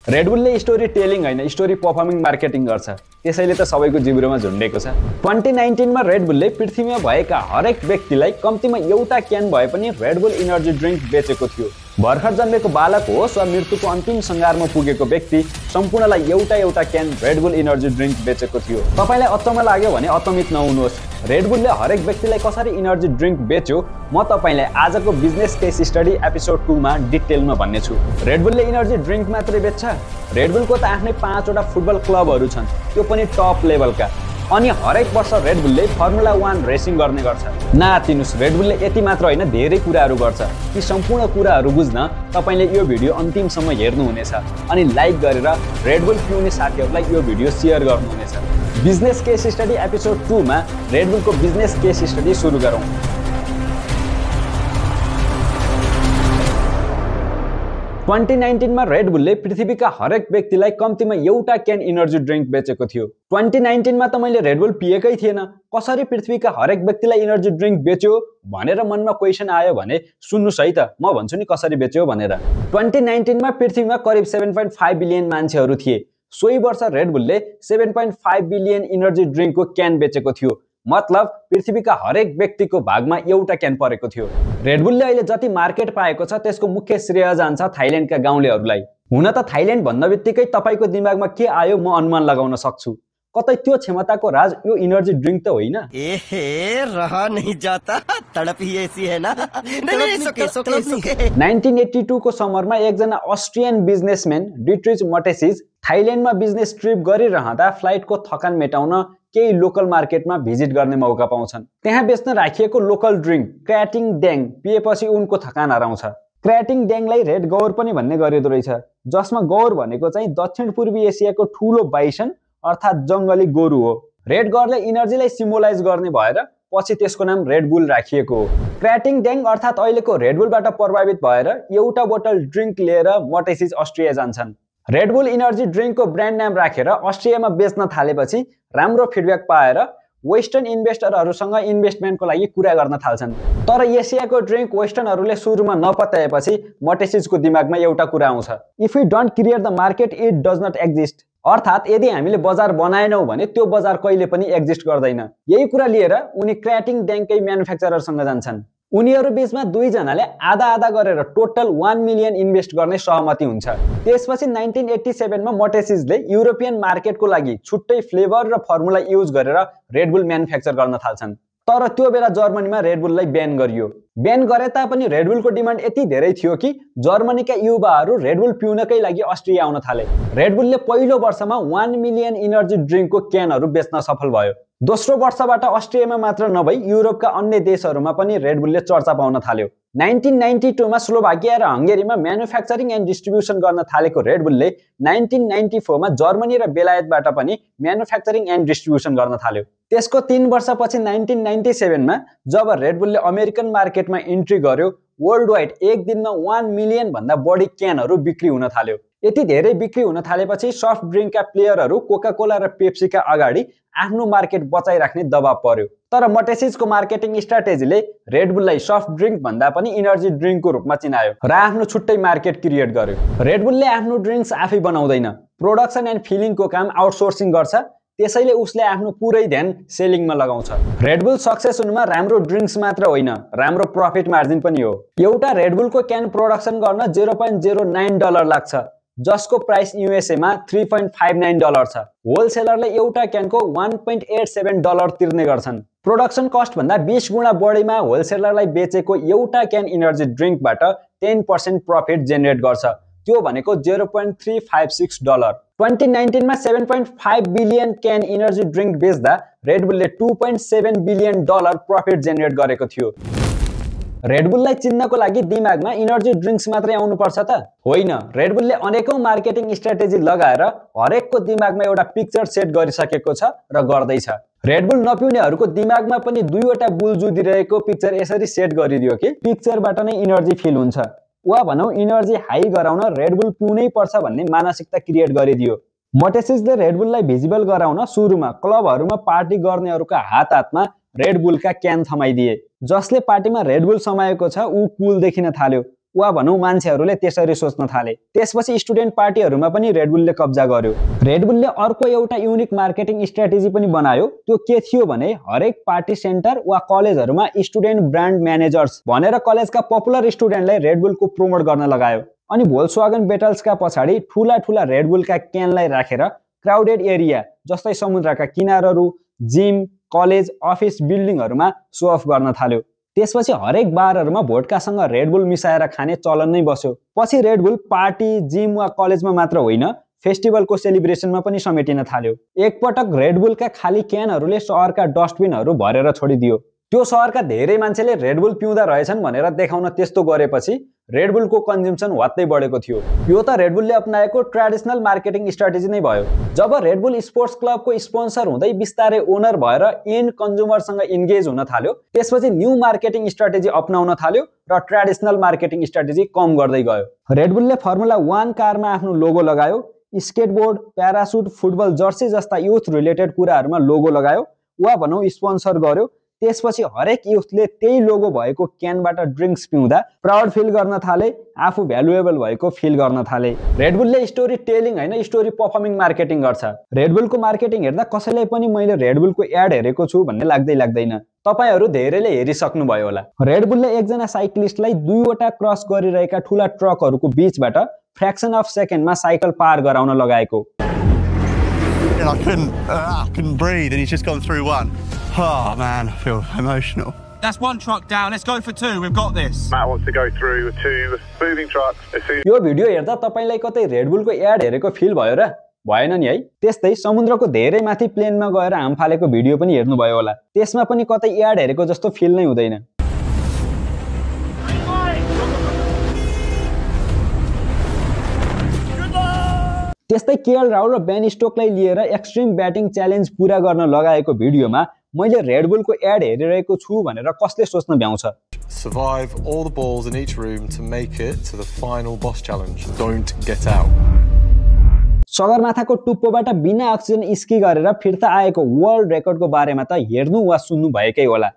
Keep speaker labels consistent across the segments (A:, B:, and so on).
A: रेडबुलले story telling हैन story performing marketing गर्छ, त्यसैले त सबैको जिब्रोमा झुन्डेको छ। 2019 मा रेडबुलले पृथ्वीमा भएका हरेक व्यक्तिलाई कम्तीमा एउटा क्यान भए पनि रेडबुल इनर्जी ड्रिंक बेचेको थियो। भर्खर जन्मेको बालक होस् वा मृत्युको अन्तिम संगारमा पुगेको व्यक्ति सम्पूर्णलाई एउटा क्यान रेडबुल इनर्जी ड्रिंक बेचेको थियो। तपाईलाई अचम्म लाग्यो भने अचम्मित नहुनुहोस्, रेडबुलले हरेक व्यक्तिलाई कसरी इनर्जी ड्रिंक बेच्यो म तपाईलाई आजको बिजनेस केस स्टडी एपिसोड 2 मा डिटेलमा भन्नेछु। रेडबुलले इनर्जी ड्रिंक मात्रै बेच्छ? रेडबुलको त आफ्नै 5 वटा फुटबल क्लबहरू छन्, त्यो पनि टप लेभलका। अनि हरेक वर्ष रेडबुलले फर्मुला 1 रेसिङ गर्ने गर्छ। नातिनुस्, रेडबुलले यति मात्र हैन धेरै कुराहरू गर्छ। ती सम्पूर्ण कुराहरू बुझ्न तपाईले यो भिडियो अन्तिमसम्म हेर्नुहुनेछ अनि लाइक गरेर रेडबुल पिउने साथीहरूलाई यो भिडियो शेयर गर्नुहुनेछ। बिजनेस केस स्टडी एपिसोड 2 मा रेडबुलको बिजनेस केस स्टडी सुरु गरौँ। 2019 मा रेडबुलले पृथ्वीका हरेक व्यक्तिलाई कम्तीमा एउटा क्यान इनर्जी ड्रिंक बेचेको थियो। 2019 मा त मैले रेडबुल पिएकै थिएन, कसरी पृथ्वीका हरेक व्यक्तिलाई इनर्जी ड्रिंक बेच्यो भनेर मनमा क्वेशन आयो भने सुन्नुस् है त, म भन्छु नि कसरी बेच्यो भनेर। 2019 मा पृथ्वीमा करिब 7.5 बिलियन मान्छेहरू थिए। सोही वर्ष रेडबुलले 7.5 बिलियन इनर्जी ड्रिंकको क्यान बेचेको थियो, मतलब पृथ्वीका हरेक व्यक्तिको भागमा एउटा क्यान परेको थियो। रेडबुलले अहिले जति मार्केट पाएको छ त्यसको मुख्य श्रेय जान्छ थाइल्यान्डका गाउँलेहरूलाई। हुन त थाइल्यान्ड भन्न बित्तिकै तपाईको दिमागमा के आयो म अनुमान लगाउन सक्छु, कतै त्यो क्षमताको राज यो इनर्जी ड्रिंक त होइन?
B: एहे, रहा नहीं जाता, तड़प ही ऐसी है ना। नहीं, सुके।
A: 1982 को समरमा एकजना अस्ट्रियन बिजनेसम्यान डिट्रिच मटेसिस थाइल्यान्डमा बिजनेस ट्रिप गरिरहँदा फ्लाइटको थकान मेटाउन केही लोकल मार्केटमा भिजिट गर्ने मौका पाउँछन्। त्यहाँ बेच्न राखिएको लोकल ड्रिंक क्र्याटिङ ड्याङ पिएपछि उनको थकान हराउँछ। क्र्याटिङ ड्याङलाई रेड गौर पनि भन्ने गरिदो रहेछ, जसमा गौर भनेको चाहिँ दक्षिण पूर्वी एसियाको ठूलो बाइसन अर्थात् जंगली गोरु हो। रेड गौरले इनर्जीलाई सिम्बोलाइज गर्ने भएर पछि त्यसको नाम रेडबुल राखिएको हो। क्र्याटिङ ड्याङ अर्थात् अहिलेको रेडबुलबाट प्रभावित भएर एउटा बोतल ड्रिंक लिएर मटेसिस अस्ट्रिया जान्छन्। रेडबुल इनर्जी ड्रिंकको ब्रान्ड नाम राखेर अस्ट्रियामा बेच्न थालेपछि राम्रो फिडब्याक पाएर वेस्टर्न इन्भेस्टरहरूसँग इन्भेस्टमेन्टको लागि कुरा गर्न थाल्छन्। तर एसियाको ड्रिंक वेस्टर्नहरूले सुरुमा नपत्याएपछि मटेसिसको दिमागमा एउटा कुरा आउँछ, if you don't create the market it does not exist. अर्थात् यदि हामीले बजार बनाएनौं भने त्यो बजार कहिले पनि एक्जिस्ट गर्दैन। यही कुरा लिएर उनी क्र्याटिङ ड्याङकै म्यानुफ्याक्चररसँग जान्छन्। उनीहरू बीचमा दुईजनाले आधा आधा गरेर टोटल 1 मिलियन इन्भेस्ट गर्ने सहमति हुन्छ। त्यसपछि 1987 मा मटेसिसले युरोपियन मार्केटको लागि छुट्टै फ्लेभर र फर्मुला युज गरेर रेडबुल म्यानुफ्याक्चर गर्न थाल्छन्। तर त्यो बेला जर्मनीमा रेडबुललाई ब्यान गरियो। ब्यान गरे तापनि रेडबुलको डिमान्ड यति धेरै थियो कि जर्मनीका युवाहरू रेडबुल पिउनकै लागि अस्ट्रिया आउन थाले। रेडबुलले पहिलो वर्षमा 1 मिलियन इनर्जी ड्रिंकको क्यानहरू बेच्न सफल भयो। दोस्रो वर्षबाट अस्ट्रियामा मात्र नभई युरोपका अन्य देशहरूमा पनि रेडबुलले चर्चा पाउन थाल्यो। 1992 मा स्लोभाकिया र हंगेरीमा म्यानुफ्याक्चरिङ एन्ड डिस्ट्रिब्युसन गर्न थालेको रेडबुलले 1994 मा जर्मनी र बेलायतबाट पनि म्यानुफ्याक्चरिङ एन्ड डिस्ट्रिब्युसन गर्न थाल्यो। त्यसको 3 वर्षपछि 1997 मा जब रेडबुलले अमेरिकन मार्केटमा इन्ट्री गर्यो, वर्ल्ड वाइड एक दिनमा 1 मिलियन भन्दा बढी क्यानहरू बिक्री हुन थाल्यो। यति धेरै बिक्री हुन थालेपछि सफ्ट ड्रिंकका प्लेयरहरू कोका कोला र पेप्सीका अगाडि आफ्नो मार्केट बचाइराख्ने दबाव पर्यो। तर मटेसिसको मार्केटिङ स्ट्राटेजीले रेडबुललाई सफ्ट ड्रिंक भन्दा पनि इनर्जी ड्रिंकको रूपमा चिनायो र आफ्नो छुट्टै मार्केट क्रिएट गर्यो। रेडबुलले आफ्नो ड्रिंक्स आफै बनाउँदैन, प्रोडक्सन एन्ड फिलिङको काम आउटसोर्सिङ गर्छ, त्यसैले उसले आफ्नो पुरै ध्यान सेलिङमा लगाउँछ। रेडबुल सक्सेस हुनुमा राम्रो ड्रिंक्स मात्र होइन, राम्रो प्रफिट मार्जिन पनि हो। एउटा रेडबुलको क्यान प्रोडक्सन गर्न $0.09 लाग्छ, जसको प्राइस युएसए मा $3.59 छ। होलसेलरले एउटा क्यानको $1.87 तिर्ने गर्छन्। प्रोडक्सन कस्ट भन्दा 20 गुणा बढीमा होलसेलरलाई बेचेको एउटा क्यान इनर्जी ड्रिंकबाट 10% प्रफिट जेनेरेट गर्छ, त्यो भनेको $0.356। 2019 मा 7.5 बिलियन क्यान इनर्जी ड्रिंक बेच्दा रेडबुलले $2.7 बिलियन प्रफिट जेनेरेट गरेको थियो। रेडबुललाई चिन्नको लागि दिमागमा इनर्जी ड्रिंक्स मात्रै आउनुपर्छ त? होइन, रेडबुलले अनेकौं मार्केटिङ स्ट्र्याटेजी लगाएर हरेकको दिमागमा एउटा पिक्चर सेट गरिसकेको छ र गर्दैछ। रेडबुल नपिउनेहरूको दिमागमा पनि दुईवटा बुल जुदिरहेको पिक्चर यसरी सेट गरिदियो कि पिक्चरबाट नै इनर्जी फिल हुन्छ, वा भनौं इनर्जी हाई गराउन रेडबुल पिउनै पर्छ भन्ने मानसिकता क्रिएट गरिदियो। मटेसिसले रेडबुललाई भिजिबल गराउन सुरुमा क्लबहरूमा पार्टी गर्नेहरूका हातमा रेडबुलका क्यान थमाइदिए। जसले पार्टीमा रेडबुल समाएको छ ऊ कुल देखिन थाल्यो, वा भनौँ मान्छेहरूले त्यसरी सोच्न थाले। त्यसपछि स्टुडेन्ट पार्टीहरूमा पनि रेडबुलले कब्जा गर्यो। रेडबुलले अर्को एउटा युनिक मार्केटिङ स्ट्र्याटेजी पनि बनायो। त्यो के थियो भने हरेक पार्टी सेन्टर वा कलेजहरूमा स्टुडेन्ट ब्रान्ड म्यानेजर्स भनेर कलेजका पपुलर स्टुडेन्टलाई रेडबुलको प्रमोट गर्न लगायो। अनि भोल्क्सवागन बेटल्सका पछाडि ठुला ठुला रेडबुलका क्यानलाई राखेर क्राउडेड एरिया जस्तै समुद्रका किनारहरू, जिम, कलेज, अफिस बिल्डिङहरूमा सो अफ गर्न थाल्यो। त्यसपछि हरेक बारहरूमा भोडकासँग रेडबुल मिसाएर खाने चलन नै बस्यो। पछि रेडबुल पार्टी, जिम वा कलेजमा मात्र होइन, फेस्टिभलको सेलिब्रेसनमा पनि समेटिन थाल्यो। एकपटक रेडबुलका खाली क्यानहरूले सहरका डस्टबिनहरू भरेर छोडिदियो। त्यो सहरका धेरै मान्छेले रेडबुल पिउँदा रहेछन् भनेर देखाउन त्यस्तो गरेपछि रेडबुलको कन्ज्युम्सन वात्तै बढेको थियो। यो त रेडबुलले अपनाएको ट्रेडिसनल मार्केटिङ स्ट्र्याटेजी नै भयो। जब रेडबुल स्पोर्ट्स क्लबको स्पोन्सर हुँदै बिस्तारै ओनर भएर एन्ड कन्ज्युमरसँग इन्गेज हुन थाल्यो, त्यसपछि न्यू मार्केटिङ स्ट्र्याटेजी अपनाउन थाल्यो र ट्रेडिसनल मार्केटिङ स्ट्र्याटेजी कम गर्दै गयो। रेडबुलले फर्मुला 1 कारमा आफ्नो लोगो लगायो, स्केटबोर्ड, प्यारासुट, फुटबल जर्सी जस्ता युथ रिलेटेड कुराहरूमा लोगो लगायो वा भनौँ स्पोन्सर गर्यो। त्यसपछि हरेक युथले त्यही लोगो भएको क्यानबाट ड्रिङ्क्स पिउँदा प्राउड फिल गर्न थाले, आफू भ्यालुएबल भएको फिल गर्न थाले। रेडबुलले स्टोरी टेलिङ होइन, स्टोरी पर्फर्मिङ मार्केटिङ गर्छ। रेडबुलको मार्केटिङ हेर्दा कसैलाई पनि मैले रेडबुलको एड हेरेको छु भन्ने लाग्दैन। तपाईहरू धेरैले हेरिसक्नुभयो होला। रेडबुलले एकजना साइक्लिस्टलाई 2 वटा क्रस गरिरहेका ठुला ट्रकहरूको बीचबाट फ्र्याक्सन अफ सेकेन्डमा साइकल पार गराउन लगाएको।
C: I couldn't breathe, and he's just gone through one. Oh man, I feel emotional.
D: That's one truck down. Let's go for 2. We've got this.
E: Matt wants to go through 2 moving trucks.
A: यो video हेर्दा तपाईलाई कतै रेडबुलको add हेरेको feel भयो र? भएन नि है। त्यस्तै समुद्रको धेरै माथि प्लेनमा गएर हाम फालेको भिडियो पनि हेर्नुभयो होला। त्यसमा पनि कतै एड हेरेको जस्तो फिल नै हुँदैन। त्यस्तै केएल राहुल र बेन स्टोकलाई लिएर एक्सट्रिम ब्याटिङ च्यालेन्ज पूरा गर्न लगाएको भिडियोमा मैले रेडबुलको एड हेरिरहेको छु भनेर कसले सोच्न भ्याउँछ।
F: Survive all the balls in each room to make it to the final boss challenge. Don't get out.
A: सगरमाथाको टुप्पोबाट बिना अक्सिजन स्की गरेर फिर्ता आएको वर्ल्ड रेकर्डको बारेमा त हेर्नु वा सुन्नु भएकै होला।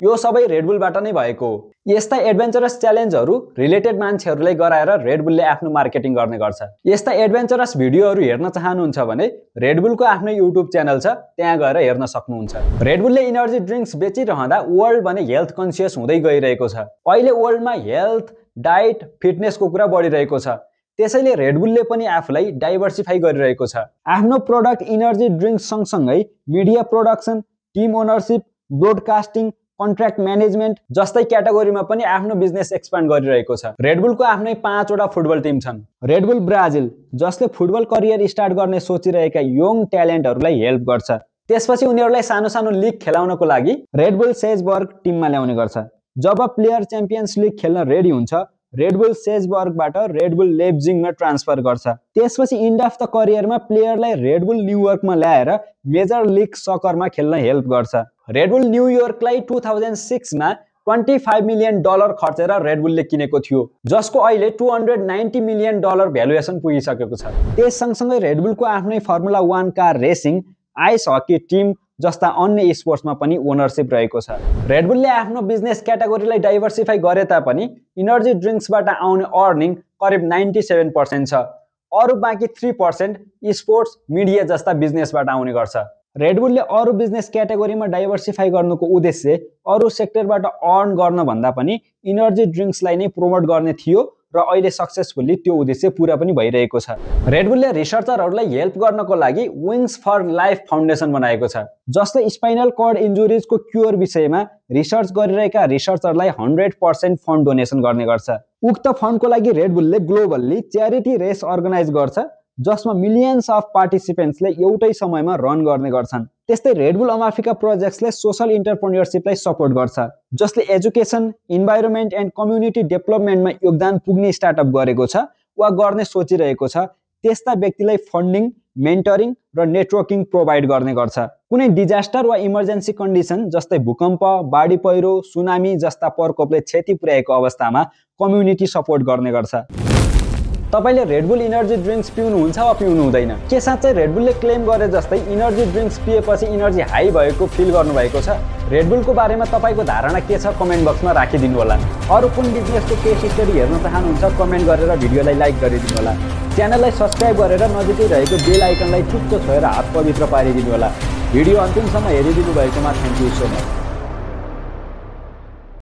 A: यो सबै रेडबुलबाट नै भएको हो। यस्ता एडभेन्चरस च्यालेन्जहरू रिलेटेड मान्छेहरूलाई गराएर रेडबुलले आफ्नो मार्केटिङ गर्ने गर्छ। यस्ता एडभेन्चरस भिडियोहरू हेर्न चाहनुहुन्छ भने रेडबुलको आफ्नो युट्युब च्यानल छ, त्यहाँ गएर हेर्न सक्नुहुन्छ। रेडबुलले इनर्जी ड्रिङ्क्स बेचिरहँदा वर्ल्ड भने हेल्थ कन्सियस हुँदै गइरहेको छ। अहिले वर्ल्डमा हेल्थ, डाइट, फिटनेसको कुरा बढिरहेको छ। त्यसैले रेडबुलले पनि आफूलाई डाइभर्सिफाई गरिरहेको छ। आफ्नो प्रोडक्ट इनर्जी ड्रिङ्क्स सँगसँगै media production, team ownership, broadcasting, contract management जस्तै क्याटेगोरीमा पनि आफ्नो बिजनेस एक्सपान्ड गरिरहेको छ। रेडबुलको आफ्नै 5 वटा फुटबल टिम छन्। रेडबुल ब्राजिल जसले फुटबल करियर स्टार्ट गर्ने सोचिरहेका यङ ट्यालेन्टहरूलाई हेल्प गर्छ। त्यसपछि उनीहरूलाई सानो सानो लिग खेलाउनको लागि रेडबुल सेजबर्ग टिममा ल्याउने गर्छ। जब प्लेयर च्याम्पियन्स लिग खेल्न रेडी हुन्छ, रेडबुल सेजबर्गबाट रेडबुल लेप्जिङमा ट्रान्सफर गर्छ। त्यसपछि इन्ड अफ द करियरमा प्लेयरलाई रेडबुल न्युयोर्कमा ल्याएर मेजर लिग सकरमा खेल्न हेल्प गर्छ। रेडबुल न्युयोर्कलाई 2006 मा $25 मिलियन खर्चेर रेडबुलले किनेको थियो, जसको अहिले $290 मिलियन भ्यालुएसन पुगिसकेको छ। त्यस सँगसँगै रेडबुलको आफ्नै formula 1 car racing, ice hockey team जस्ता अन्य स्पोर्ट्समा पनि ओनरसिप रहेको छ। रेडबुलले आफ्नो बिजनेस क्याटेगोरीलाई डाइभर्सिफाई गरे तापनि इनर्जी ड्रिङ्क्सबाट आउने अर्निङ करिब 97% छ। अरु बाँकी 3% स्पोर्ट्स, मिडिया जस्ता बिजनेसबाट आउने गर्छ। रेडबुलले अरु बिजनेस क्याटेगोरीमा डाइभर्सिफाई गर्नुको उद्देश्य अरु सेक्टरबाट अर्न गर्न भन्दा पनि इनर्जी ड्रिङ्क्सलाई नै प्रमोट गर्ने थियो र अहिले सक्सेसफुली त्यो उद्देश्य पूरा पनि भइरहेको छ। रेडबुलले रिसर्चरहरूलाई हेल्प गर्नको लागि विङ्स फर लाइफ फाउन्डेसन बनाएको छ, जसले स्पाइनल कर्ड इन्जुरिजको क्योर विषयमा रिसर्च गरिरहेका रिसर्चरलाई 100% फन्ड डोनेसन गर्ने गर्छ। उक्त फन्डको लागि रेडबुलले ग्लोबल्ली च्यारिटी रेस अर्गनाइज गर्छ, जसमा मिलियन्स अफ पार्टिसिपेन्ट्सले एउटै समयमा रन गर्ने गर्छन्। त्यस्तै रेडबुल अमाफिका प्रोजेक्ट्सले सोशल इन्टरप्रेन्योरशिपलाई सपोर्ट गर्छ, जसले एजुकेसन, इन्भाइरोमेन्ट एन्ड कम्युनिटी डेभलपमेन्टमा योगदान पुग्ने स्टार्टअप गरेको छ वा गर्ने सोचिरहेको छ। त्यस्ता व्यक्तिलाई फन्डिङ, मेन्टरिङ र नेटवर्किङ प्रोभाइड गर्ने गर्छ। कुनै डिजास्टर वा इमर्जेन्सी कन्डिसन जस्तै भूकम्प, बाढी पहिरो, सुनामी जस्ता प्रकोपले क्षति पुर्याएको अवस्थामा कम्युनिटी सपोर्ट गर्ने गर्छ। तपाईले रेडबुल इनर्जी ड्रिंक्स पिउनुहुन्छ वा पिउनु हुँदैन? के साँच्चै रेडबुलले क्लेम गरे जस्तै इनर्जी ड्रिंक्स पिएपछि इनर्जी हाई भएको फिल गर्नुभएको छ? रेडबुलको बारेमा तपाईको धारणा के छ कमेन्ट बक्समा राखिदिनु होला। अरु कुन बिजनेसको केस स्टडी हेर्न चाहनुहुन्छ कमेन्ट गरेर भिडियोलाई लाइक गरिदिनु होला। च्यानललाई सब्स्क्राइब गरेर नजिकै रहेको बेल आइकनलाई टुक्क छोएर हात पवित्र पारिदिनु होला। भिडियो अन्तिमसम्म हेरिदिनु भएकोमा थ्यांक यू सो मच।